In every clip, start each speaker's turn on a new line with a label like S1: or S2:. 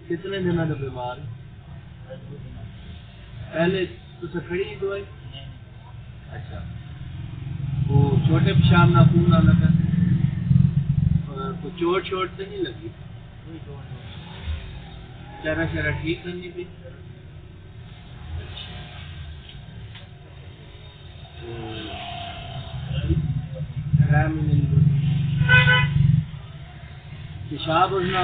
S1: कितने दिन का बीमार पहले तो खड़ी दवाई? अच्छा, वो छोटे पेशाब ना खून आना था, तो चोट शोट तो नहीं लगी? चेहरा शेरा ठीक करनी थी? पेशाब उसना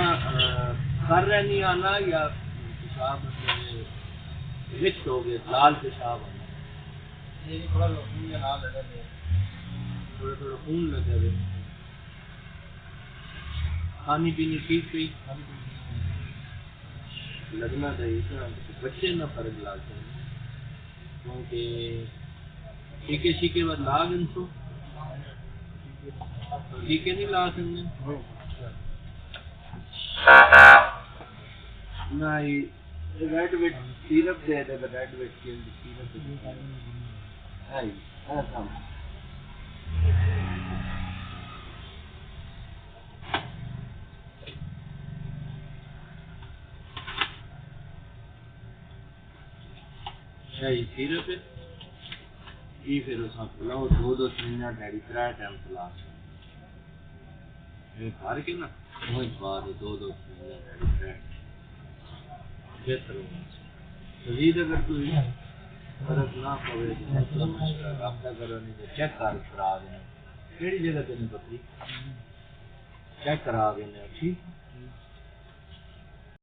S1: कर रहे नहीं आना या पेशाब मिक्स हो गए, लाल पेशाब आना? थोड़ा थोड़ा खून लगे हुए। खानी पीनी ठीक हुई? लगना चाहिए तो बच्चे ना फर्क लाते हैं, क्योंकि टीके शीके बाद लाग इनको टीके नहीं ला सकते ना। रेड वेट सिरप दे दे, रेड वेट के सिरप है ऐसा। है सिरप है ये, फिर उस पिलाओ 2-2 महीना डैडी 3 टाइम पिला घर के ना वही बाद 2-2 महीना डैडी बेहतर होगा। मजीद अगर कोई फर्क ना पवे तो रब्ता करो, नहीं तो चेक करा देना केड़ी जगह तेन पतली चेक करा देना। ठीक।